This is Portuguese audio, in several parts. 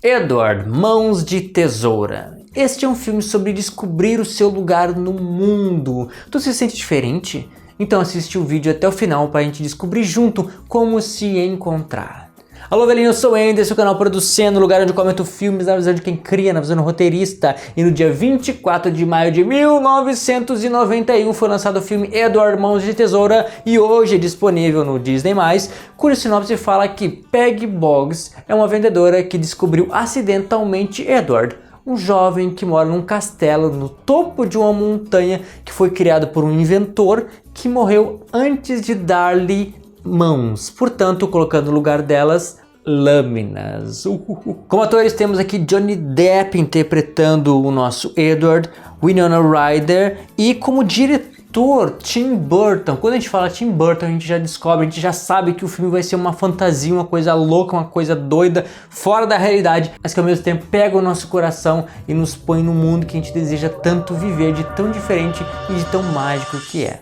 Edward, Mãos de Tesoura. Este é um filme sobre descobrir o seu lugar no mundo. Tu se sente diferente? Então assiste o vídeo até o final para a gente descobrir junto como se encontrar. Alô velhinho, eu sou o Anderson, o canal Producendo, lugar onde eu comento filmes na visão de quem cria, na visão do roteirista. E no dia 24 de maio de 1991 foi lançado o filme Edward, Mãos de Tesoura, e hoje é disponível no Disney+, cuja sinopse fala que Peggy Boggs é uma vendedora que descobriu acidentalmente Edward, um jovem que mora num castelo no topo de uma montanha que foi criado por um inventor que morreu antes de dar-lhe mãos, portanto colocando no lugar delas lâminas. Como atores temos aqui Johnny Depp interpretando o nosso Edward, Winona Ryder, e como diretor Tim Burton. Quando a gente fala Tim Burton, a gente já descobre, a gente já sabe que o filme vai ser uma fantasia, uma coisa louca, uma coisa doida, fora da realidade, mas que ao mesmo tempo pega o nosso coração e nos põe no mundo que a gente deseja tanto viver, de tão diferente e de tão mágico que é.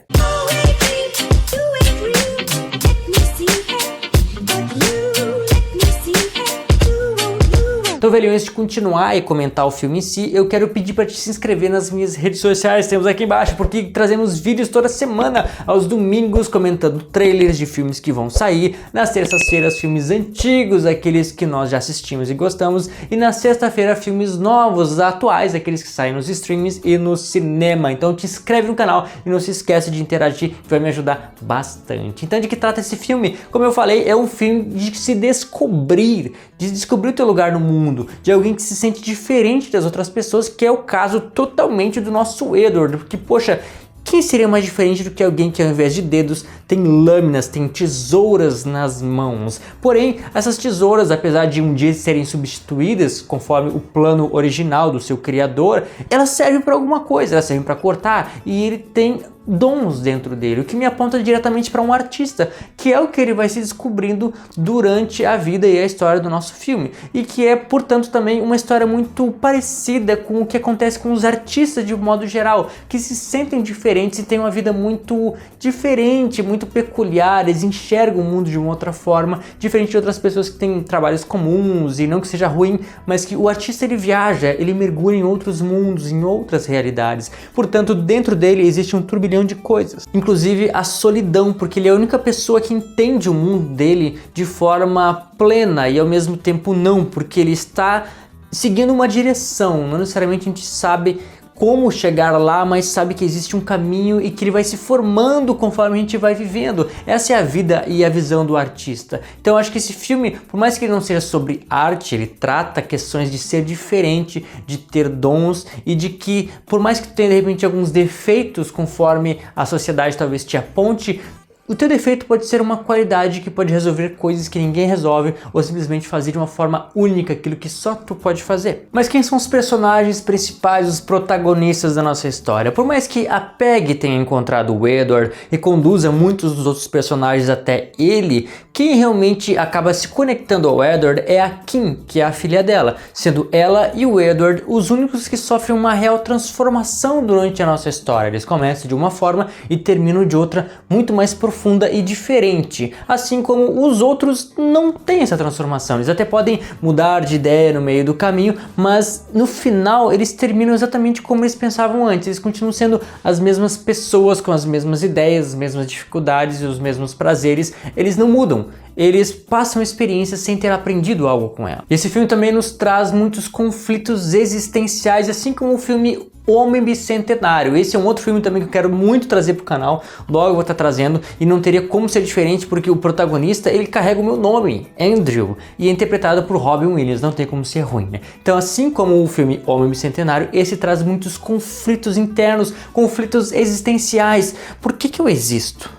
Então, velho, antes de continuar e comentar o filme em si, eu quero pedir para te se inscrever nas minhas redes sociais, temos aqui embaixo, porque trazemos vídeos toda semana, aos domingos, comentando trailers de filmes que vão sair, nas terças-feiras filmes antigos, aqueles que nós já assistimos e gostamos, e na sexta-feira filmes novos, atuais, aqueles que saem nos streams e no cinema. Então te inscreve no canal e não se esquece de interagir, que vai me ajudar bastante. Então, de que trata esse filme? Como eu falei, é um filme de se descobrir, de descobrir o teu lugar no mundo, de alguém que se sente diferente das outras pessoas, que é o caso totalmente do nosso Edward, porque, poxa, quem seria mais diferente do que alguém que ao invés de dedos tem lâminas, tem tesouras nas mãos? Porém, essas tesouras, apesar de um dia serem substituídas conforme o plano original do seu criador, elas servem para alguma coisa, elas servem para cortar, e ele tem dons dentro dele, o que me aponta diretamente para um artista, que é o que ele vai se descobrindo durante a vida e a história do nosso filme, e que é, portanto, também uma história muito parecida com o que acontece com os artistas de um modo geral, que se sentem diferentes e têm uma vida muito diferente, muito peculiar, eles enxergam o mundo de uma outra forma, diferente de outras pessoas que têm trabalhos comuns, e não que seja ruim, mas que o artista ele viaja, ele mergulha em outros mundos, em outras realidades, portanto, dentro dele existe um turbilhão de coisas, inclusive a solidão, porque ele é a única pessoa que entende o mundo dele de forma plena e ao mesmo tempo não, porque ele está seguindo uma direção, não necessariamente a gente sabe como chegar lá, mas sabe que existe um caminho e que ele vai se formando conforme a gente vai vivendo. Essa é a vida e a visão do artista. Então eu acho que esse filme, por mais que ele não seja sobre arte, ele trata questões de ser diferente, de ter dons e de que, por mais que tenha de repente alguns defeitos conforme a sociedade talvez te aponte, o teu defeito pode ser uma qualidade que pode resolver coisas que ninguém resolve, ou simplesmente fazer de uma forma única aquilo que só tu pode fazer. Mas quem são os personagens principais, os protagonistas da nossa história? Por mais que a Peggy tenha encontrado o Edward e conduza muitos dos outros personagens até ele, quem realmente acaba se conectando ao Edward é a Kim, que é a filha dela, sendo ela e o Edward os únicos que sofrem uma real transformação durante a nossa história. Eles começam de uma forma e terminam de outra muito mais profunda e diferente, assim como os outros não têm essa transformação. Eles até podem mudar de ideia no meio do caminho, mas no final eles terminam exatamente como eles pensavam antes. Eles continuam sendo as mesmas pessoas, com as mesmas ideias, as mesmas dificuldades e os mesmos prazeres. Eles não mudam. Eles passam experiências sem ter aprendido algo com ela. Esse filme também nos traz muitos conflitos existenciais, assim como o filme Homem Bicentenário. Esse é um outro filme também que eu quero muito trazer para o canal, logo eu vou estar trazendo, e não teria como ser diferente porque o protagonista, ele carrega o meu nome, Andrew, e é interpretado por Robin Williams, não tem como ser ruim, né? Então, assim como o filme Homem Bicentenário, esse traz muitos conflitos internos, conflitos existenciais. Por que eu existo?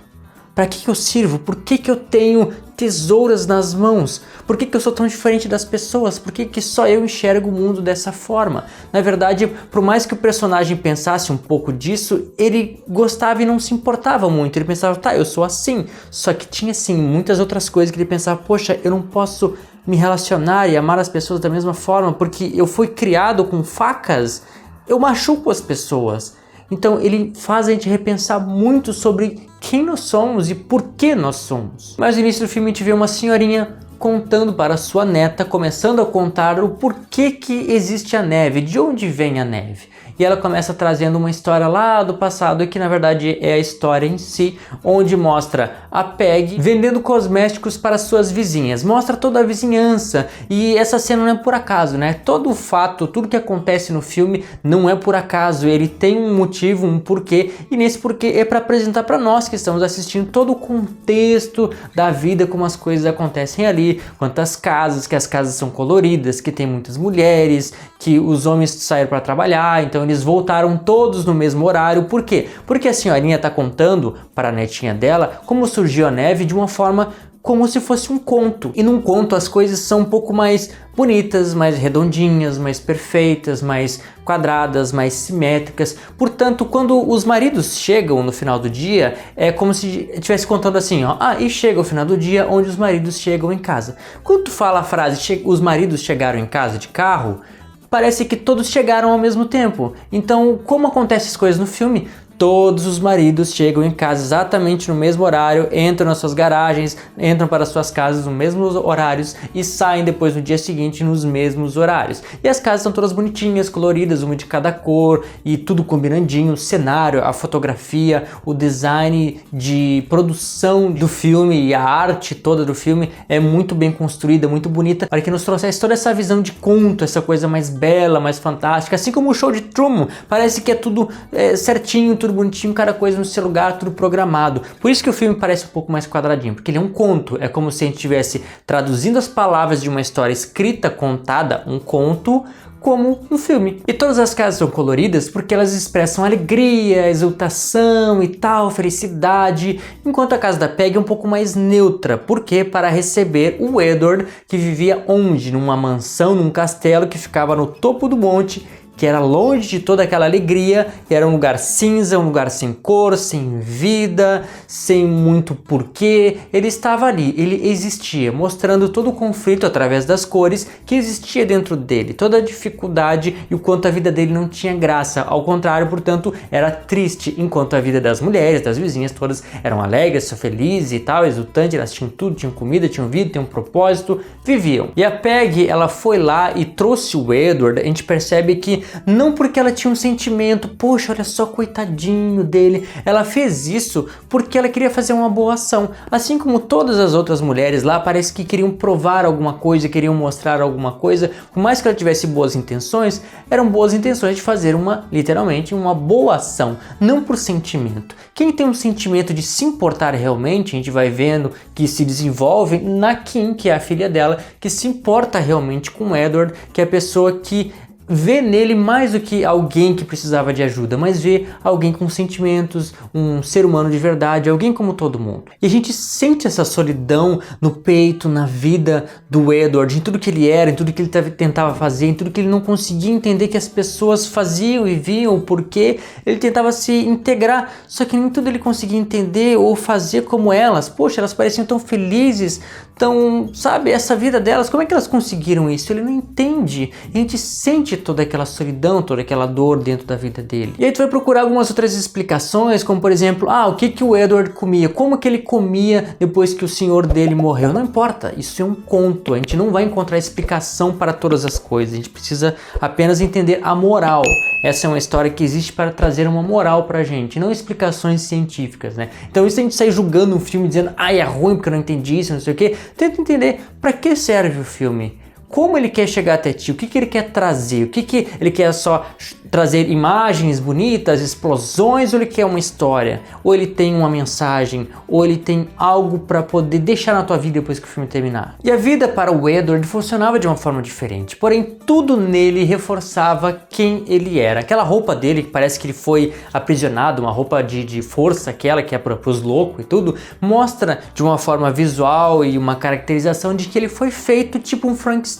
Para que eu sirvo? Por que eu tenho tesouras nas mãos? Por que eu sou tão diferente das pessoas? Por que só eu enxergo o mundo dessa forma? Na verdade, por mais que o personagem pensasse um pouco disso, ele gostava e não se importava muito. Ele pensava, tá, eu sou assim. Só que tinha sim muitas outras coisas que ele pensava, poxa, eu não posso me relacionar e amar as pessoas da mesma forma porque eu fui criado com facas, eu machuco as pessoas. Então ele faz a gente repensar muito sobre quem nós somos e por que nós somos. Mas no início do filme a gente vê uma senhorinha contando para sua neta, começando a contar o porquê que existe a neve, de onde vem a neve. E ela começa trazendo uma história lá do passado, que na verdade é a história em si, onde mostra a Peg vendendo cosméticos para suas vizinhas. Mostra toda a vizinhança, e essa cena não é por acaso, né? Todo o fato, tudo que acontece no filme não é por acaso, ele tem um motivo, um porquê, e nesse porquê é para apresentar para nós que estamos assistindo todo o contexto da vida, como as coisas acontecem ali, quantas casas, que as casas são coloridas, que tem muitas mulheres, que os homens saíram para trabalhar, então eles voltaram todos no mesmo horário. Por quê? Porque a senhorinha está contando para a netinha dela como surgiu a neve de uma forma como se fosse um conto. E num conto as coisas são um pouco mais bonitas, mais redondinhas, mais perfeitas, mais quadradas, mais simétricas. Portanto, quando os maridos chegam no final do dia, é como se estivesse contando assim, ó, e chega o final do dia onde os maridos chegam em casa. Quando tu fala a frase, os maridos chegaram em casa de carro, parece que todos chegaram ao mesmo tempo. Então, como acontecem as coisas no filme? Todos os maridos chegam em casa exatamente no mesmo horário, entram nas suas garagens, entram para suas casas nos mesmos horários e saem depois no dia seguinte nos mesmos horários. E as casas são todas bonitinhas, coloridas, uma de cada cor e tudo combinandinho, o cenário, a fotografia, o design de produção do filme e a arte toda do filme é muito bem construída, muito bonita, para que nos trouxesse toda essa visão de conto, essa coisa mais bela, mais fantástica, assim como o show de Truman, parece que é tudo certinho, tudo bonitinho, cada coisa no seu lugar, tudo programado. Por isso que o filme parece um pouco mais quadradinho, porque ele é um conto, é como se a gente estivesse traduzindo as palavras de uma história escrita, contada, um conto, como um filme. E todas as casas são coloridas porque elas expressam alegria, exultação e tal, felicidade, enquanto a casa da Peg é um pouco mais neutra, porque para receber o Edward, que vivia onde? Numa mansão, num castelo que ficava no topo do monte, que era longe de toda aquela alegria, era um lugar cinza, um lugar sem cor, sem vida, sem muito porquê. Ele estava ali, ele existia, mostrando todo o conflito através das cores que existia dentro dele, toda a dificuldade e o quanto a vida dele não tinha graça. Ao contrário, portanto, era triste, enquanto a vida das mulheres, das vizinhas, todas eram alegres, felizes e tal, exultantes, elas tinham tudo, tinham comida, tinham vida, tinham um propósito, viviam. E a Peg, ela foi lá e trouxe o Edward. A gente percebe que não porque ela tinha um sentimento, poxa, olha só, coitadinho dele. Ela fez isso porque ela queria fazer uma boa ação. Assim como todas as outras mulheres lá, parece que queriam provar alguma coisa, queriam mostrar alguma coisa. Por mais que ela tivesse boas intenções, eram boas intenções de fazer literalmente, uma boa ação, não por sentimento. Quem tem um sentimento de se importar realmente, a gente vai vendo que se desenvolve na Kim, que é a filha dela, que se importa realmente com o Edward, que é a pessoa que vê nele mais do que alguém que precisava de ajuda, mas vê alguém com sentimentos, um ser humano de verdade, alguém como todo mundo. E a gente sente essa solidão no peito, na vida do Edward, em tudo que ele era, em tudo que ele tentava fazer, em tudo que ele não conseguia entender que as pessoas faziam e viam, o porquê. Ele tentava se integrar, só que nem tudo ele conseguia entender ou fazer como elas. Poxa, elas pareciam tão felizes, tão, sabe, essa vida delas, como é que elas conseguiram isso? Ele não entende. A gente sente toda aquela solidão, toda aquela dor dentro da vida dele. E aí tu vai procurar algumas outras explicações, como por exemplo, o que o Edward comia, como que ele comia depois que o senhor dele morreu. Não importa, isso é um conto, a gente não vai encontrar explicação para todas as coisas, a gente precisa apenas entender a moral. Essa é uma história que existe para trazer uma moral pra gente, não explicações científicas, né? Então isso a gente sai julgando um filme dizendo, é ruim porque eu não entendi isso, não sei o que. Tenta entender para que serve o filme. Como ele quer chegar até ti? O que ele quer trazer? O que ele quer só trazer imagens bonitas, explosões, ou ele quer uma história? Ou ele tem uma mensagem? Ou ele tem algo para poder deixar na tua vida depois que o filme terminar? E a vida para o Edward funcionava de uma forma diferente, porém tudo nele reforçava quem ele era. Aquela roupa dele, que parece que ele foi aprisionado, uma roupa de força, aquela que é para os loucos e tudo, mostra de uma forma visual e uma caracterização de que ele foi feito tipo um Frankenstein,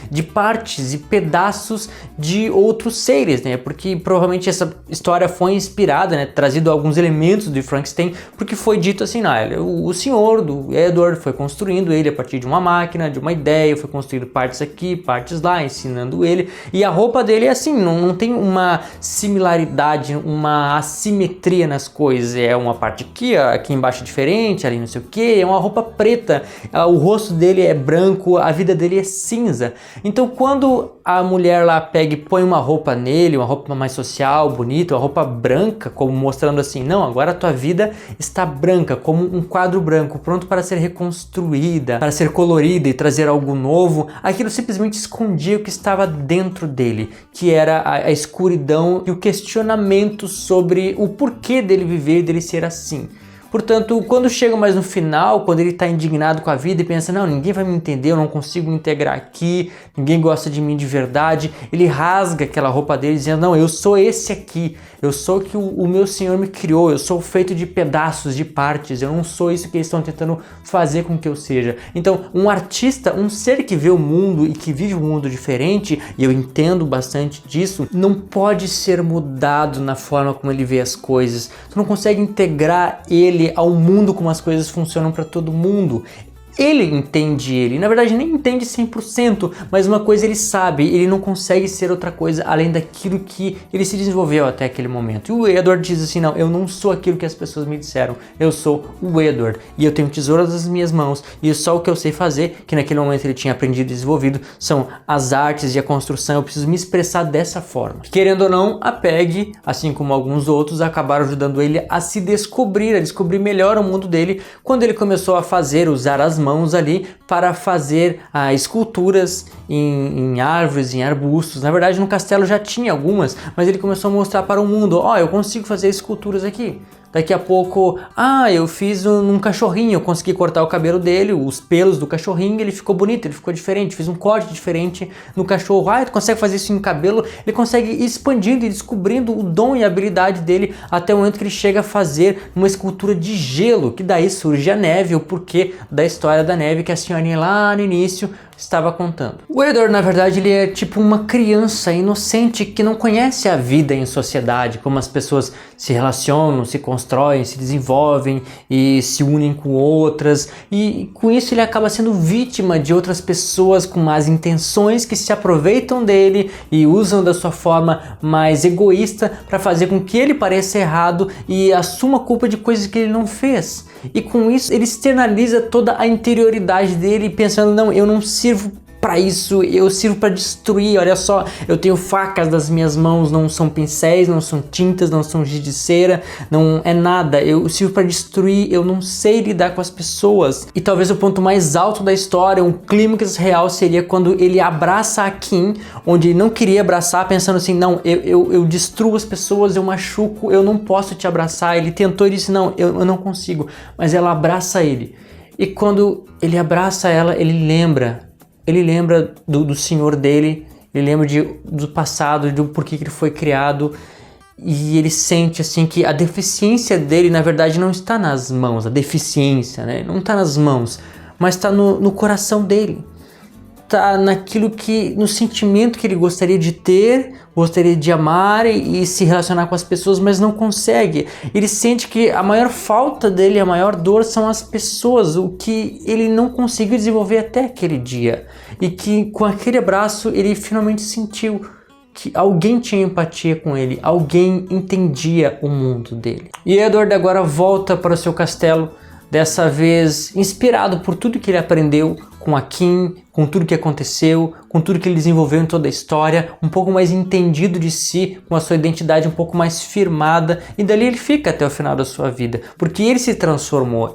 de partes e pedaços de outros seres, né? né? Porque provavelmente essa história foi inspirada, né? Trazido alguns elementos do Frankenstein, porque foi dito assim, o senhor do Edward foi construindo ele a partir de uma máquina, de uma ideia, foi construindo partes aqui, partes lá, ensinando ele, e a roupa dele é assim, não tem uma similaridade, uma assimetria nas coisas, é uma parte aqui embaixo é diferente, ali não sei o que, é uma roupa preta, o rosto dele é branco, a vida dele é cinza. Então quando a mulher lá pega e põe uma roupa nele, uma roupa mais social, bonita, uma roupa branca, como mostrando assim, não, agora a tua vida está branca, como um quadro branco, pronto para ser reconstruída, para ser colorida e trazer algo novo, aquilo simplesmente escondia o que estava dentro dele, que era a escuridão e o questionamento sobre o porquê dele viver e dele ser assim. Portanto, quando chega mais no final, quando ele está indignado com a vida e pensa, não, ninguém vai me entender, eu não consigo me integrar aqui, ninguém gosta de mim de verdade, ele rasga aquela roupa dele dizendo, não, eu sou esse aqui, eu sou o que o meu Senhor me criou, eu sou feito de pedaços, de partes, eu não sou isso que eles estão tentando fazer com que eu seja. Então, um artista, um ser que vê o mundo e que vive um mundo diferente, e eu entendo bastante disso, não pode ser mudado na forma como ele vê as coisas. Tu não consegue integrar ele ao mundo como as coisas funcionam para todo mundo. Ele entende ele, na verdade nem entende 100%, mas uma coisa ele sabe, ele não consegue ser outra coisa além daquilo que ele se desenvolveu até aquele momento. E o Edward diz assim, não, eu não sou aquilo que as pessoas me disseram, eu sou o Edward, e eu tenho tesouras nas minhas mãos, e só o que eu sei fazer, que naquele momento ele tinha aprendido e desenvolvido, são as artes e a construção, eu preciso me expressar dessa forma. Querendo ou não, a Peggy, assim como alguns outros, acabaram ajudando ele a se descobrir, a descobrir melhor o mundo dele, quando ele começou a usar as mãos ali para fazer esculturas em árvores, em arbustos. Na verdade no castelo já tinha algumas, mas ele começou a mostrar para o mundo, eu consigo fazer esculturas aqui. Daqui a pouco, eu fiz um cachorrinho, eu consegui cortar o cabelo dele, os pelos do cachorrinho, ele ficou bonito, ele ficou diferente, fiz um corte diferente no cachorro. Tu consegue fazer isso em cabelo? Ele consegue ir expandindo e descobrindo o dom e a habilidade dele até o momento que ele chega a fazer uma escultura de gelo, que daí surge a neve, o porquê da história da neve que a senhorinha lá no início estava contando. O Edward, na verdade, ele é tipo uma criança inocente que não conhece a vida em sociedade, como as pessoas se relacionam, se constroem, se desenvolvem e se unem com outras, e com isso ele acaba sendo vítima de outras pessoas com más intenções que se aproveitam dele e usam da sua forma mais egoísta para fazer com que ele pareça errado e assuma a culpa de coisas que ele não fez. E com isso ele externaliza toda a interioridade dele pensando, não, eu não sirvo para isso, eu sirvo para destruir, olha só, eu tenho facas das minhas mãos, não são pincéis, não são tintas, não são giz de cera, não é nada, eu sirvo para destruir, eu não sei lidar com as pessoas. E talvez o ponto mais alto da história, um clímax real, seria quando ele abraça a Kim, onde ele não queria abraçar, pensando assim, não, eu destruo as pessoas, eu machuco, eu não posso te abraçar. Ele tentou e disse, não, eu não consigo, mas ela abraça ele. E quando ele abraça ela, ele lembra do senhor dele, ele lembra do passado, do porquê que ele foi criado, e ele sente assim que a deficiência dele na verdade não está nas mãos, a deficiência, né? Não está nas mãos, mas está no coração dele. Tá no sentimento que ele gostaria de ter, gostaria de amar e se relacionar com as pessoas, mas não consegue. Ele sente que a maior falta dele, a maior dor são as pessoas, o que ele não conseguiu desenvolver até aquele dia. E que com aquele abraço ele finalmente sentiu que alguém tinha empatia com ele, alguém entendia o mundo dele. E Edward agora volta para o seu castelo, dessa vez inspirado por tudo que ele aprendeu com a Kim, com tudo que aconteceu, com tudo que ele desenvolveu em toda a história, um pouco mais entendido de si, com a sua identidade um pouco mais firmada, e dali ele fica até o final da sua vida, porque ele se transformou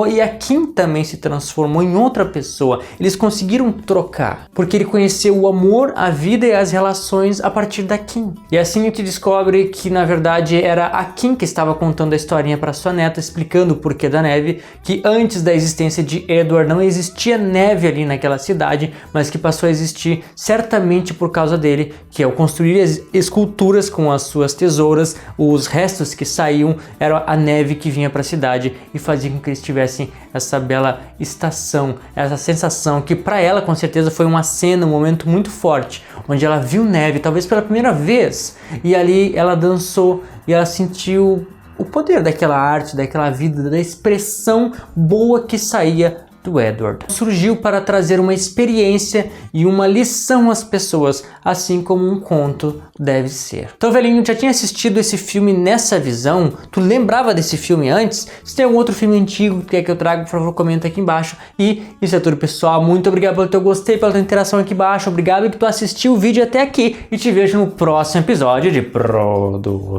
e a Kim também se transformou em outra pessoa. Eles conseguiram trocar, porque ele conheceu o amor, a vida e as relações a partir da Kim. E assim a gente descobre que na verdade era a Kim que estava contando a historinha para sua neta, explicando o porquê da neve, que antes da existência de Edward não existia neve ali naquela cidade, mas que passou a existir certamente por causa dele, que ao construir as esculturas com as suas tesouras, os restos que saíam era a neve que vinha para a cidade e fazia com que eles tivessem essa bela estação, essa sensação que para ela com certeza foi uma cena, um momento muito forte, onde ela viu neve, talvez pela primeira vez, e ali ela dançou e ela sentiu o poder daquela arte, daquela vida, da expressão boa que saía do Edward. Surgiu para trazer uma experiência e uma lição às pessoas, assim como um conto deve ser. Então, velhinho, já tinha assistido esse filme nessa visão? Tu lembrava desse filme antes? Se tem algum outro filme antigo que quer que eu traga, por favor, comenta aqui embaixo. E isso é tudo, pessoal. Muito obrigado pelo teu gostei, pela tua interação aqui embaixo. Obrigado que tu assistiu o vídeo até aqui. E te vejo no próximo episódio de Producena.